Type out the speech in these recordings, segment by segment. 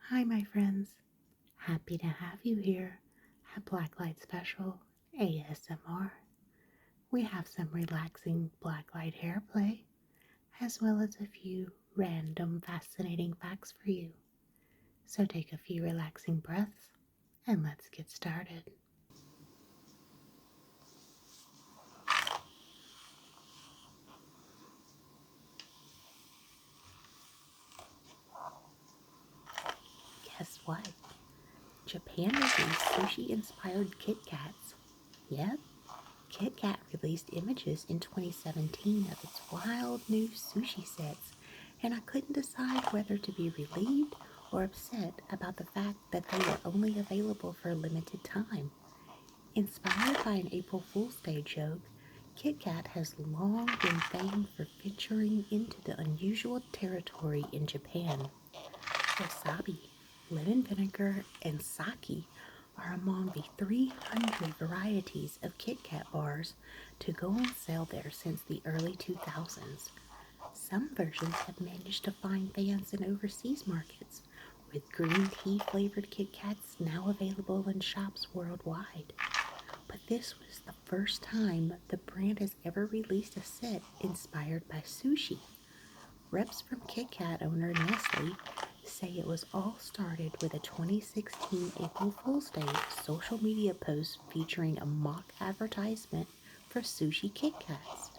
Hi, my friends. Happy to have you here at Blacklight Special ASMR. We have some relaxing blacklight hair play, as well as a few random fascinating facts for you. So take a few relaxing breaths and let's get started. Guess what? Japan released sushi inspired Kit Kats. Yep, Kit Kat released images in 2017 of its wild new sushi sets, and I couldn't decide whether to be relieved or upset about the fact that they were only available for a limited time. Inspired by an April Fool's Day joke, Kit Kat has long been famed for venturing into the unusual territory in Japan. Wasabi, lemon vinegar, and sake are among the 300 varieties of Kit Kat bars to go on sale there since the early 2000s. Some versions have managed to find fans in overseas markets, with green tea flavored Kit Kats now available in shops worldwide. But this was the first time the brand has ever released a set inspired by sushi. Reps from Kit Kat owner Nestle say it was all started with a 2016 April Fool's Day social media post featuring a mock advertisement for sushi Kit Kats.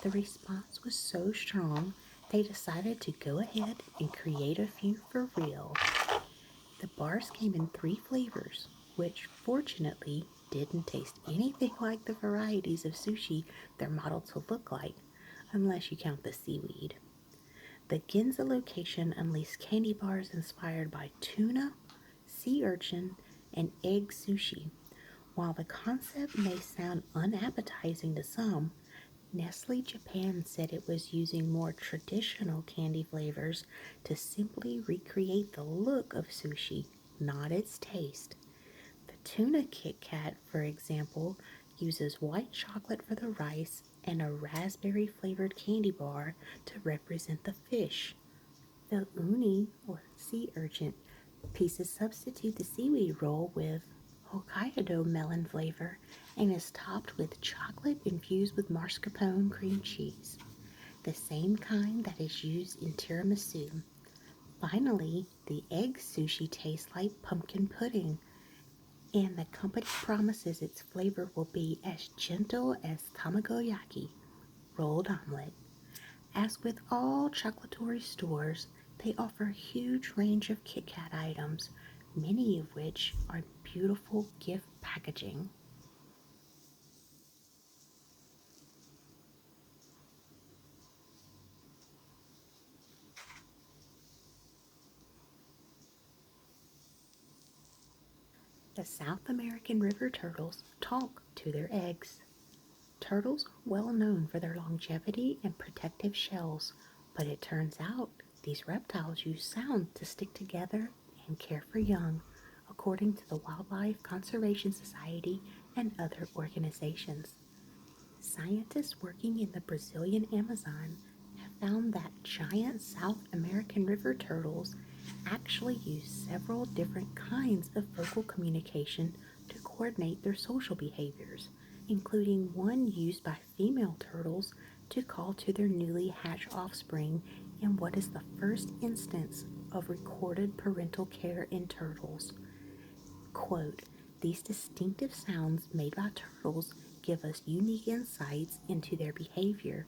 The response was so strong, they decided to go ahead and create a few for real. The bars came in three flavors, which fortunately didn't taste anything like the varieties of sushi they're modeled to look like, unless you count the seaweed. The Ginza location unleashed candy bars inspired by tuna, sea urchin, and egg sushi. While the concept may sound unappetizing to some, Nestle Japan said it was using more traditional candy flavors to simply recreate the look of sushi, not its taste. The tuna Kit Kat, for example, uses white chocolate for the rice and a raspberry flavored candy bar to represent the fish. The uni, or sea urchin, pieces substitute the seaweed roll with Hokkaido melon flavor and is topped with chocolate infused with mascarpone cream cheese, the same kind that is used in tiramisu. Finally, the egg sushi tastes like pumpkin pudding, and the company promises its flavor will be as gentle as tamagoyaki, rolled omelet. As with all chocolatory stores, they offer a huge range of Kit Kat items, many of which are beautiful gift packaging. The South American river turtles talk to their eggs. Turtles are well known for their longevity and protective shells, but it turns out these reptiles use sound to stick together and care for young, according to the Wildlife Conservation Society and other organizations. Scientists working in the Brazilian Amazon have found that giant South American river turtles actually use several different kinds of vocal communication to coordinate their social behaviors, including one used by female turtles to call to their newly hatched offspring in what is the first instance of recorded parental care in turtles. Quote, these distinctive sounds made by turtles give us unique insights into their behavior,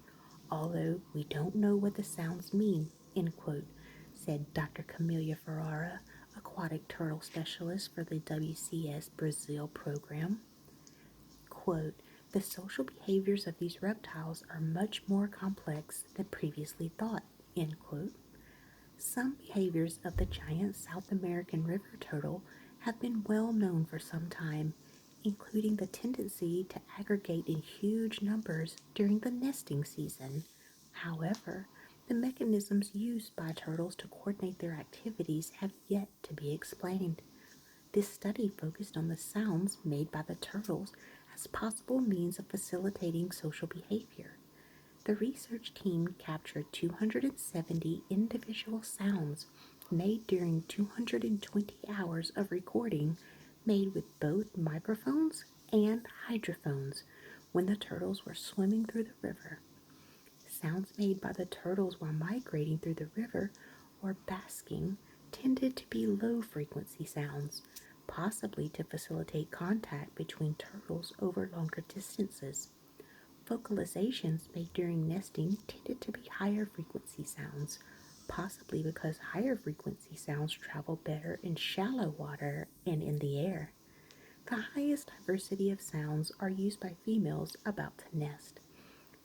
although we don't know what the sounds mean, end quote, said Dr. Camelia Ferrara, aquatic turtle specialist for the WCS Brazil program. Quote, the social behaviors of these reptiles are much more complex than previously thought, end quote. Some behaviors of the giant South American river turtle have been well known for some time, including the tendency to aggregate in huge numbers during the nesting season. However, the mechanisms used by turtles to coordinate their activities have yet to be explained. This study focused on the sounds made by the turtles as possible means of facilitating social behavior. The research team captured 270 individual sounds made during 220 hours of recording made with both microphones and hydrophones when the turtles were swimming through the river. Sounds made by the turtles while migrating through the river or basking tended to be low frequency sounds, possibly to facilitate contact between turtles over longer distances. Vocalizations made during nesting tended to be higher frequency sounds, possibly because higher frequency sounds travel better in shallow water and in the air. The highest diversity of sounds are used by females about to nest.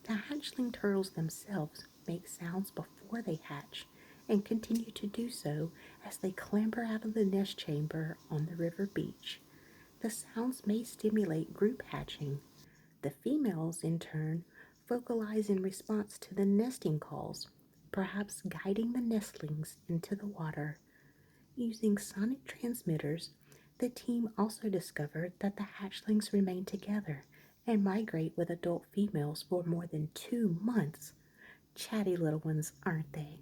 The hatchling turtles themselves make sounds before they hatch and continue to do so as they clamber out of the nest chamber on the river beach. The sounds may stimulate group hatching. The females, in turn, vocalize in response to the nesting calls, perhaps guiding the nestlings into the water. Using sonic transmitters, the team also discovered that the hatchlings remain together and migrate with adult females for more than 2 months. Chatty little ones, aren't they?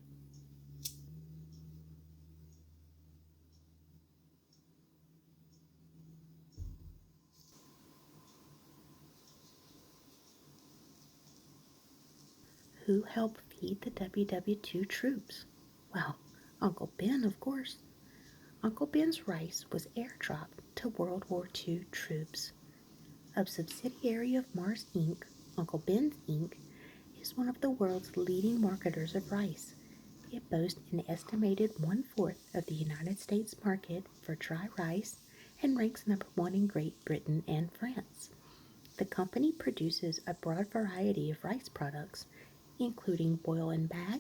Who helped feed the WW2 troops? Well, Uncle Ben, of course. Uncle Ben's rice was airdropped to World War II troops. A subsidiary of Mars Inc., Uncle Ben's Inc., is one of the world's leading marketers of rice. It boasts an estimated one-fourth of the United States market for dry rice and ranks number one in Great Britain and France. The company produces a broad variety of rice products, including boil and bag,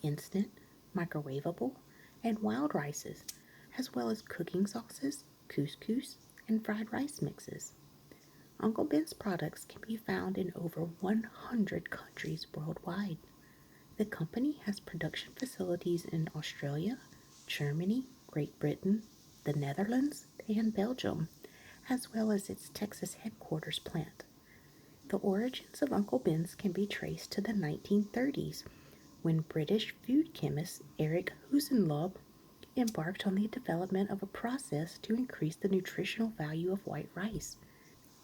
instant, microwavable, and wild rices, as well as cooking sauces, couscous, and fried rice mixes. Uncle Ben's products can be found in over 100 countries worldwide. The company has production facilities in Australia, Germany, Great Britain, the Netherlands, and Belgium, as well as its Texas headquarters plant. The origins of Uncle Ben's can be traced to the 1930s, when British food chemist Eric Husenlob embarked on the development of a process to increase the nutritional value of white rice.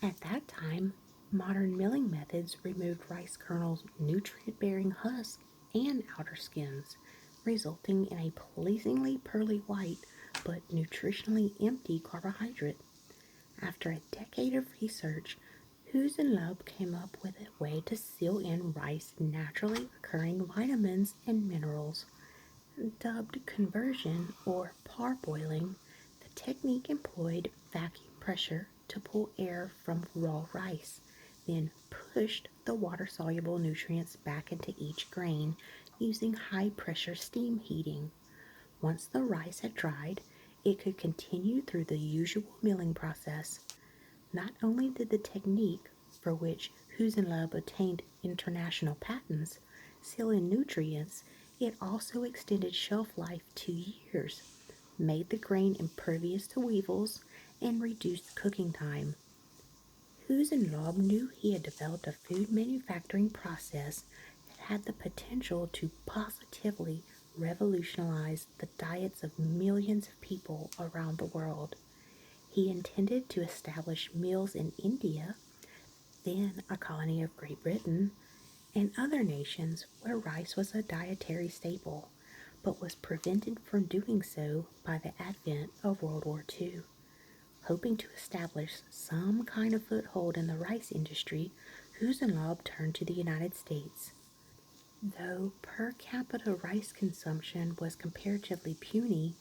At that time, modern milling methods removed rice kernels' nutrient bearing husk and outer skins, resulting in a pleasingly pearly white but nutritionally empty carbohydrate. After a decade of research, Huizenloop came up with a way to seal in rice naturally occurring vitamins and minerals. Dubbed conversion or parboiling, the technique employed vacuum pressure to pull air from raw rice, then pushed the water soluble nutrients back into each grain using high pressure steam heating. Once the rice had dried, it could continue through the usual milling process. Not only did the technique, for which Huizenloop obtained international patents, seal in nutrients, it also extended shelf life 2 years, made the grain impervious to weevils, and reduced cooking time. Huizenloop knew he had developed a food manufacturing process that had the potential to positively revolutionize the diets of millions of people around the world. He intended to establish mills in India, then a colony of Great Britain, and other nations where rice was a dietary staple, but was prevented from doing so by the advent of World War II. Hoping to establish some kind of foothold in the rice industry, Huizenloop turned to the United States. Though per capita rice consumption was comparatively puny,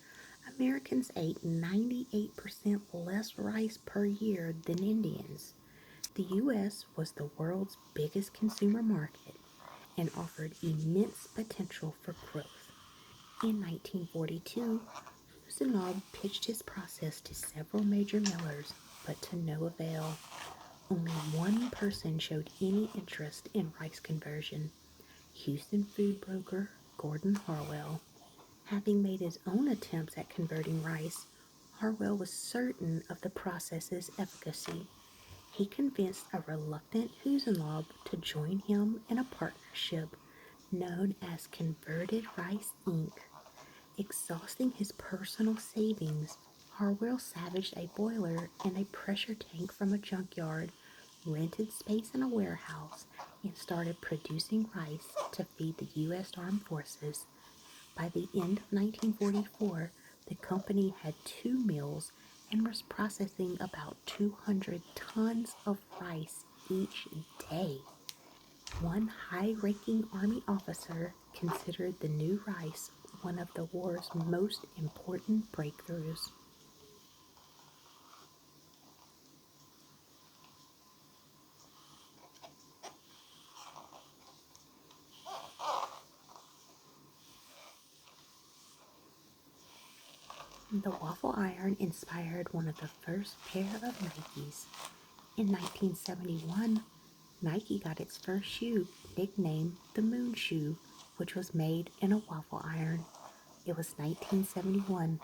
Americans ate 98% less rice per year than Indians. The U.S. was the world's biggest consumer market and offered immense potential for growth. In 1942, Huizenloop pitched his process to several major millers, but to no avail. Only one person showed any interest in rice conversion: Houston food broker Gordon Harwell. Having made his own attempts at converting rice, Harwell was certain of the process's efficacy. He convinced a reluctant Huizenloop to join him in a partnership known as Converted Rice Inc., Exhausting his personal savings, Harwell salvaged a boiler and a pressure tank from a junkyard, rented space in a warehouse, and started producing rice to feed the U.S. Armed Forces. By the end of 1944, the company had two mills and was processing about 200 tons of rice each day. One high ranking Army officer considered the new rice one of the war's most important breakthroughs. The waffle iron inspired one of the first pair of Nikes. In 1971, Nike got its first shoe, nicknamed the Moon Shoe, which was made in a waffle iron. It was 1971.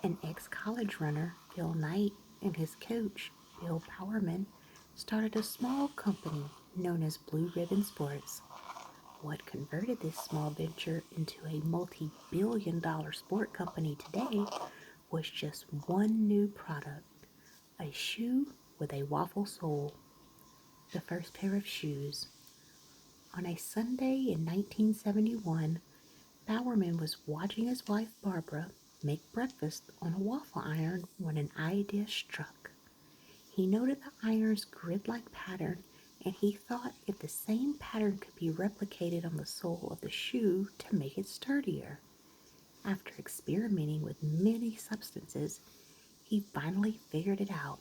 An ex college runner, Phil Knight, and his coach, Bill Bowerman, started a small company known as Blue Ribbon Sports. What converted this small venture into a multi-billion-dollar sport company today was just one new product, a shoe with a waffle sole. The first pair of shoes. On a Sunday in 1971, Bowerman was watching his wife Barbara make breakfast on a waffle iron when an idea struck. He noted the iron's grid like pattern and he thought if the same pattern could be replicated on the sole of the shoe to make it sturdier. After experimenting with many substances, he finally figured it out.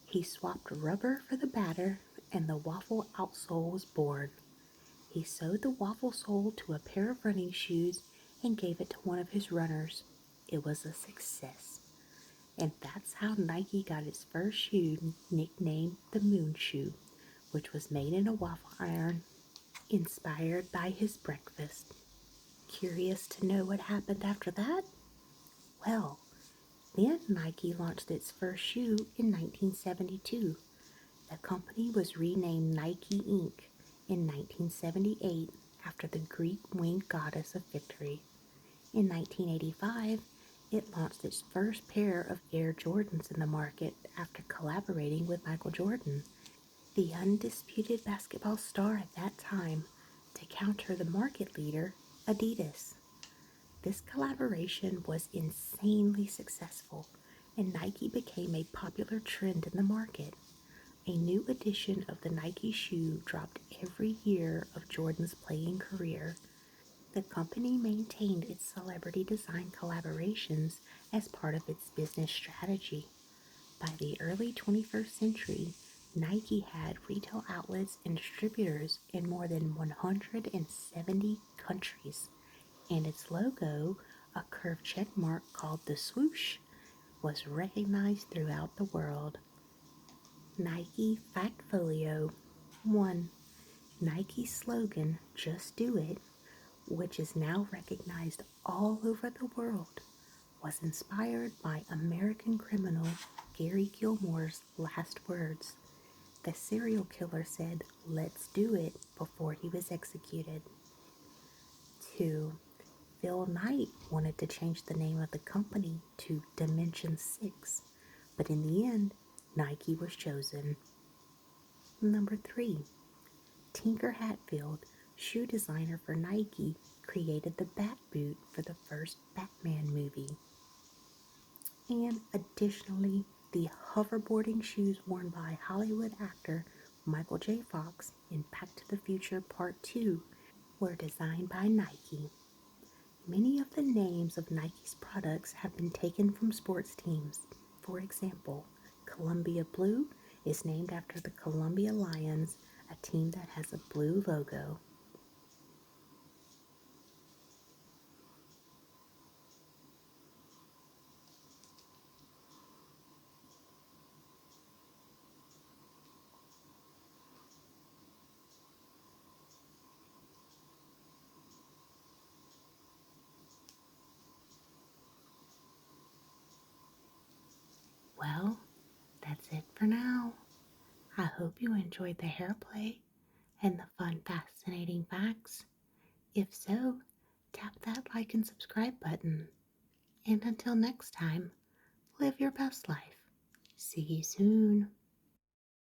He swapped rubber for the batter and the waffle outsole was born. He sewed the waffle sole to a pair of running shoes and gave it to one of his runners. It was a success. And that's how Nike got its first shoe nicknamed the Moon Shoe, which was made in a waffle iron, inspired by his breakfast. Curious to know what happened after that? Well, then Nike launched its first shoe in 1972. The company was renamed Nike Inc. in 1978 after the Greek winged goddess of victory. In 1985, it launched its first pair of Air Jordans in the market after collaborating with Michael Jordan, the undisputed basketball star at that time, to counter the market leader, Adidas. This collaboration was insanely successful, and Nike became a popular trend in the market. A new edition of the Nike shoe dropped every year of Jordan's playing career. The company maintained its celebrity design collaborations as part of its business strategy. By the early 21st century, Nike had retail outlets and distributors in more than 170 countries, and its logo, a curved check mark called the swoosh, was recognized throughout the world. Nike Factfolio 1. Nike's slogan, Just Do It, which is now recognized all over the world, was inspired by American criminal Gary Gilmore's last words. The serial killer said, "Let's do it," before he was executed. 2. Phil Knight wanted to change the name of the company to Dimension 6, but in the end, Nike was chosen. Number 3. Tinker Hatfield, shoe designer for Nike, created the Bat Boot for the first Batman movie. And additionally, the hoverboarding shoes worn by Hollywood actor Michael J. Fox in Back to the Future Part 2 were designed by Nike. Many of the names of Nike's products have been taken from sports teams. For example, Columbia Blue is named after the Columbia Lions, a team that has a blue logo. Well, that's it for now. I hope you enjoyed the hair play and the fun, fascinating facts. If so, tap that like and subscribe button. And until next time, live your best life. See you soon.